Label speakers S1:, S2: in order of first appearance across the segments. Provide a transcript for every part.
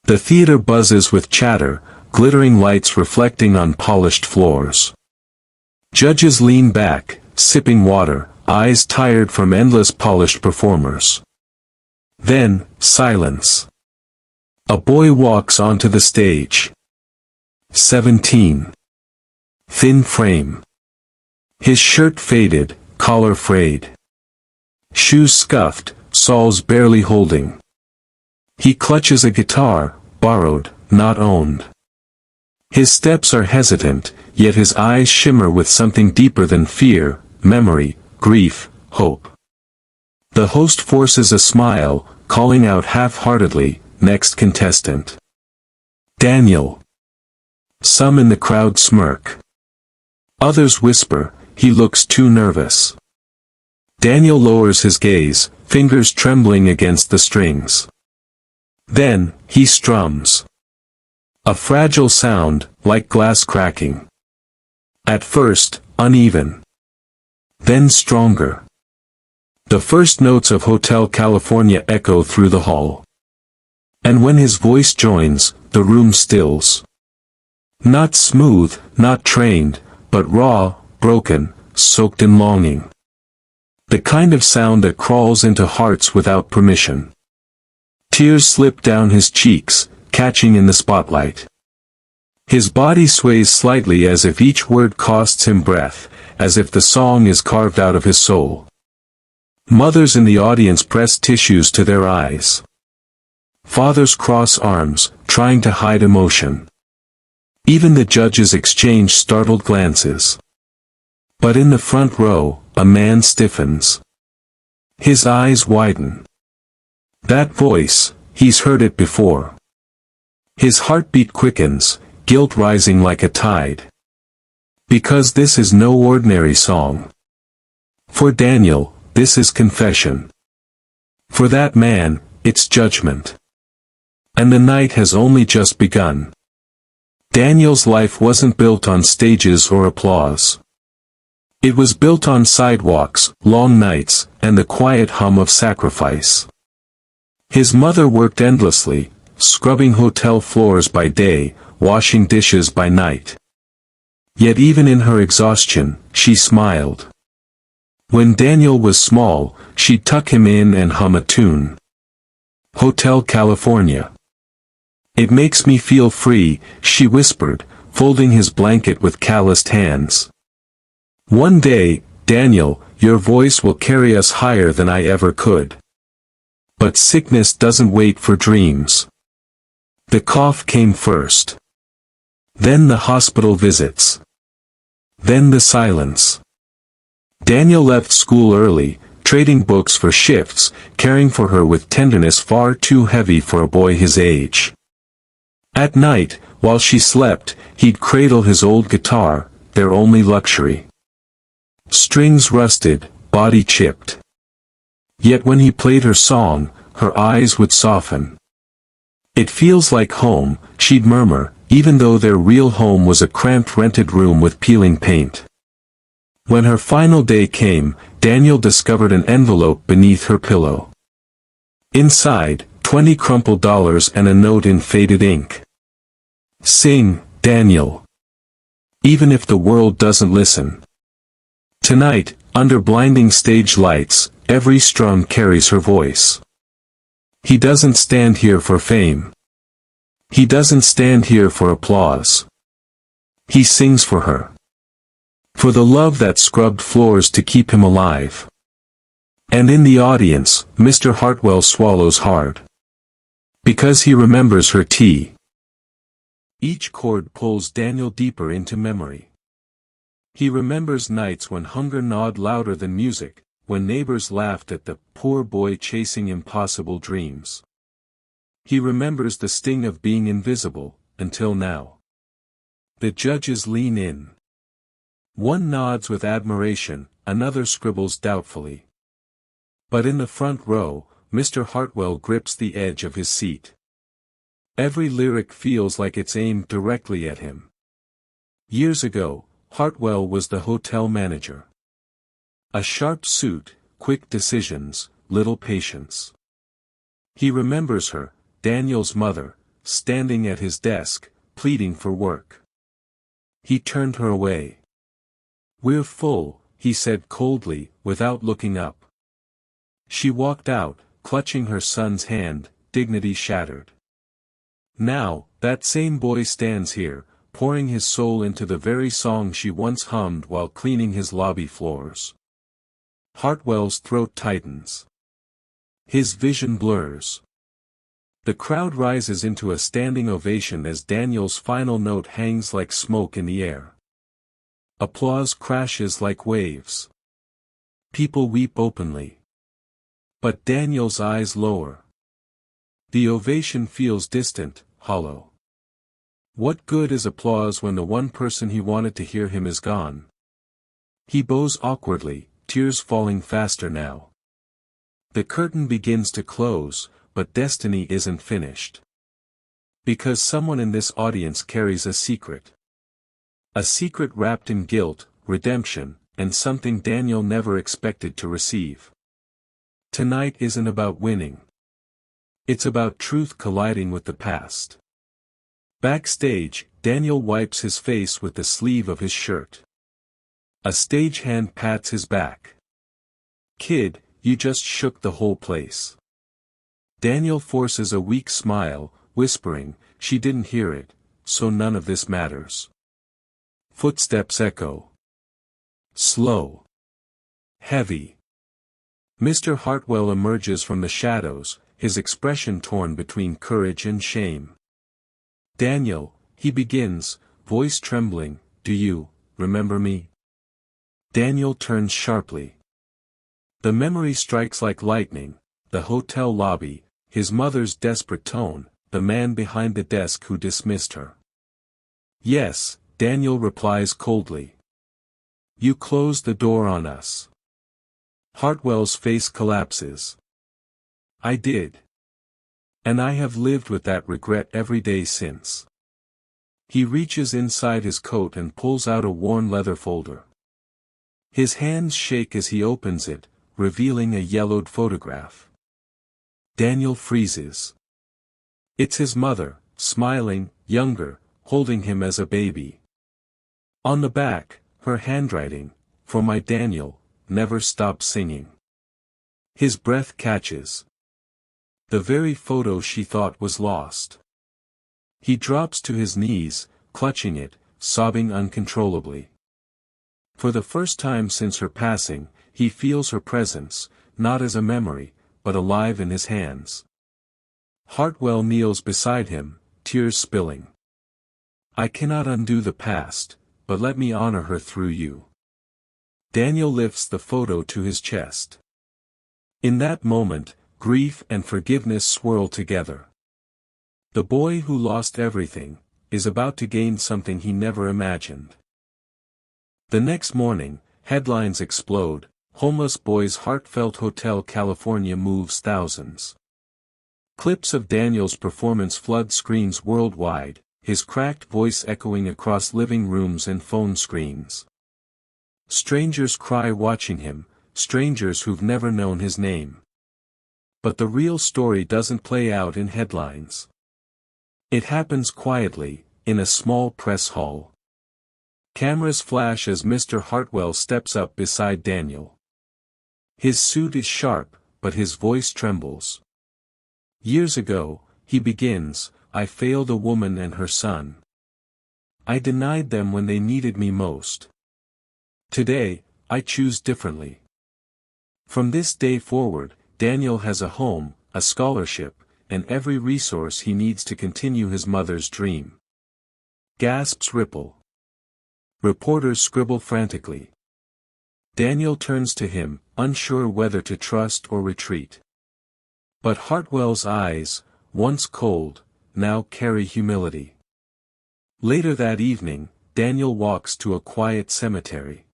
S1: The theater buzzes with chatter, glittering lights reflecting on polished floors. Judges lean back, sipping water, eyes tired from endless polished performers. Then, silence. A boy walks onto the stage. 17. Thin frame. His shirt faded, collar frayed. Shoes scuffed, soles barely holding. He clutches a guitar, borrowed, not owned. His steps are hesitant, yet his eyes shimmer with something deeper than fear, memory, grief, hope. The host forces a smile, calling out half-heartedly, "Next contestant." Daniel. Some in the crowd smirk. Others whisper, "He looks too nervous." Daniel lowers his gaze, fingers trembling against the strings. Then, he strums. A fragile sound, like glass cracking. At first, uneven. Then stronger. The first notes of Hotel California echo through the hall. And when his voice joins, the room stills. Not smooth, not trained, but raw, broken, soaked in longing. The kind of sound that crawls into hearts without permission. Tears slip down his cheeks, catching in the spotlight. His body sways slightly as if each word costs him breath, as if the song is carved out of his soul. Mothers in the audience press tissues to their eyes. Fathers cross arms, trying to hide emotion. Even the judges exchange startled glances. But in the front row, a man stiffens. His eyes widen. That voice, he's heard it before. His heartbeat quickens, guilt rising like a tide. Because this is no ordinary song. For Daniel, this is confession. For that man, it's judgment. And the night has only just begun. Daniel's life wasn't built on stages or applause. It was built on sidewalks, long nights, and the quiet hum of sacrifice. His mother worked endlessly, scrubbing hotel floors by day, washing dishes by night. Yet even in her exhaustion, she smiled. When Daniel was small, she'd tuck him in and hum a tune. Hotel California. "It makes me feel free," she whispered, folding his blanket with calloused hands. "One day, Daniel, your voice will carry us higher than I ever could." But sickness doesn't wait for dreams. The cough came first. Then the hospital visits. Then the silence. Daniel left school early, trading books for shifts, caring for her with tenderness far too heavy for a boy his age. At night, while she slept, he'd cradle his old guitar, their only luxury. Strings rusted, body chipped. Yet when he played her song, her eyes would soften. "It feels like home," she'd murmur, even though their real home was a cramped rented room with peeling paint. When her final day came, Daniel discovered an envelope beneath her pillow. Inside, 20 crumpled dollars and a note in faded ink. "Sing, Daniel. Even if the world doesn't listen." Tonight, under blinding stage lights, every strum carries her voice. He doesn't stand here for fame. He doesn't stand here for applause. He sings for her. For the love that scrubbed floors to keep him alive. And in the audience, Mr. Hartwell swallows hard. Because he remembers her tea. Each chord pulls Daniel deeper into memory. He remembers nights when hunger gnawed louder than music, when neighbors laughed at the poor boy chasing impossible dreams. He remembers the sting of being invisible, until now. The judges lean in. One nods with admiration, another scribbles doubtfully. But in the front row, Mr. Hartwell grips the edge of his seat. Every lyric feels like it's aimed directly at him. Years ago, Hartwell was the hotel manager. A sharp suit, quick decisions, little patience. He remembers her, Daniel's mother, standing at his desk, pleading for work. He turned her away. "We're full," he said coldly, without looking up. She walked out, clutching her son's hand, dignity shattered. Now, that same boy stands here, pouring his soul into the very song she once hummed while cleaning his lobby floors. Hartwell's throat tightens. His vision blurs. The crowd rises into a standing ovation as Daniel's final note hangs like smoke in the air. Applause crashes like waves. People weep openly. But Daniel's eyes lower. The ovation feels distant, hollow. What good is applause when the one person he wanted to hear him is gone? He bows awkwardly, tears falling faster now. The curtain begins to close, but destiny isn't finished. Because someone in this audience carries a secret. A secret wrapped in guilt, redemption, and something Daniel never expected to receive. Tonight isn't about winning. It's about truth colliding with the past. Backstage, Daniel wipes his face with the sleeve of his shirt. A stagehand pats his back. "Kid, you just shook the whole place." Daniel forces a weak smile, whispering, "She didn't hear it, so none of this matters." Footsteps echo. Slow. Heavy. Mr. Hartwell emerges from the shadows, his expression torn between courage and shame. "Daniel," he begins, voice trembling, "do you remember me?" Daniel turns sharply. The memory strikes like lightning, the hotel lobby, his mother's desperate tone, the man behind the desk who dismissed her. "Yes," Daniel replies coldly. "You closed the door on us." Hartwell's face collapses. "I did. And I have lived with that regret every day since." He reaches inside his coat and pulls out a worn leather folder. His hands shake as he opens it, revealing a yellowed photograph. Daniel freezes. It's his mother, smiling, younger, holding him as a baby. On the back, her handwriting, "For my Daniel, never stop singing." His breath catches. The very photo she thought was lost. He drops to his knees, clutching it, sobbing uncontrollably. For the first time since her passing, he feels her presence, not as a memory, but alive in his hands. Hartwell kneels beside him, tears spilling. "I cannot undo the past, but let me honor her through you." Daniel lifts the photo to his chest. In that moment, grief and forgiveness swirl together. The boy who lost everything, is about to gain something he never imagined. The next morning, headlines explode, "Homeless Boy's Heartfelt Hotel California Moves Thousands." Clips of Daniel's performance flood screens worldwide, his cracked voice echoing across living rooms and phone screens. Strangers cry watching him, strangers who've never known his name. But the real story doesn't play out in headlines. It happens quietly, in a small press hall. Cameras flash as Mr. Hartwell steps up beside Daniel. His suit is sharp, but his voice trembles. "Years ago," he begins, "I failed a woman and her son. I denied them when they needed me most. Today, I choose differently." From this day forward, Daniel has a home, a scholarship, and every resource he needs to continue his mother's dream. Gasps ripple. Reporters scribble frantically. Daniel turns to him, unsure whether to trust or retreat. But Hartwell's eyes, once cold, now carry humility. Later that evening, Daniel walks to a quiet cemetery.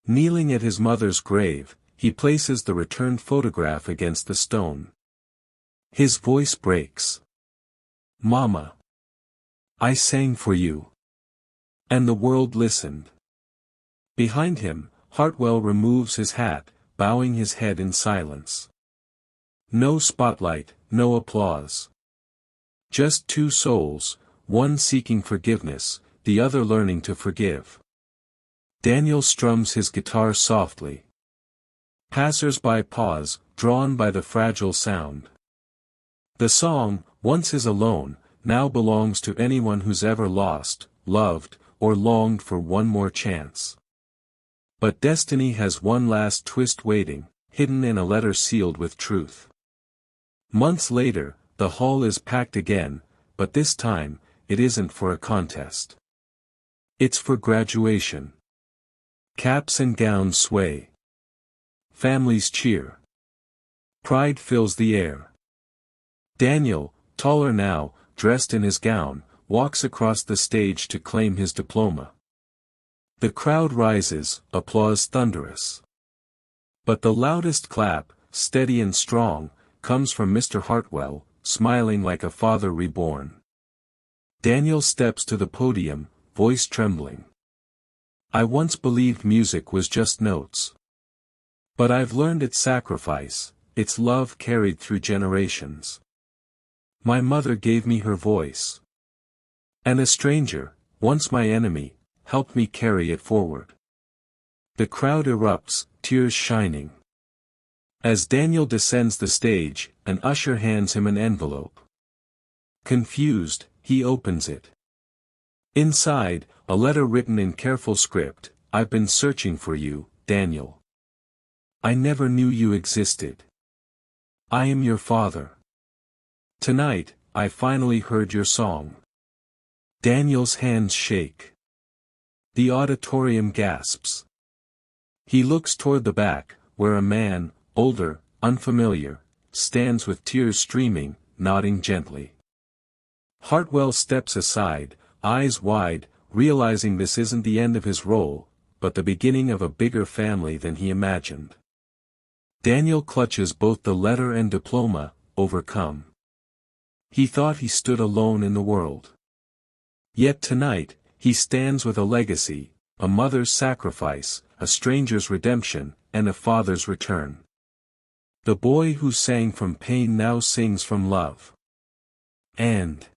S1: Kneeling at his mother's grave, he places the returned photograph against the stone. His voice breaks. "Mama. I sang for you." And the world listened. Behind him, Hartwell removes his hat, bowing his head in silence. No spotlight, no applause. Just two souls, one seeking forgiveness, the other learning to forgive. Daniel strums his guitar softly. Passers-by pause, drawn by the fragile sound. The song, once his alone, now belongs to anyone who's ever lost, loved, or longed for one more chance. But destiny has one last twist waiting, hidden in a letter sealed with truth. Months later, the hall is packed again, but this time, it isn't for a contest. It's for graduation. Caps and gowns sway. Families cheer. Pride fills the air. Daniel, taller now, dressed in his gown, walks across the stage to claim his diploma. The crowd rises, applause thunderous. But the loudest clap, steady and strong, comes from Mr. Hartwell, smiling like a father reborn. Daniel steps to the podium, voice trembling. I once believed music was just notes. But I've learned its sacrifice, its love carried through generations. My mother gave me her voice. And a stranger, once my enemy, helped me carry it forward. The crowd erupts, tears shining. As Daniel descends the stage, an usher hands him an envelope. Confused, he opens it. Inside, a letter written in careful script, I've been searching for you, Daniel. I never knew you existed. I am your father. Tonight, I finally heard your song. Daniel's hands shake. The auditorium gasps. He looks toward the back, where a man, older, unfamiliar, stands with tears streaming, nodding gently. Hartwell steps aside, eyes wide, realizing this isn't the end of his role, but the beginning of a bigger family than he imagined. Daniel clutches both the letter and diploma, overcome. He thought he stood alone in the world. Yet tonight, he stands with a legacy, a mother's sacrifice, a stranger's redemption, and a father's return. The boy who sang from pain now sings from love. And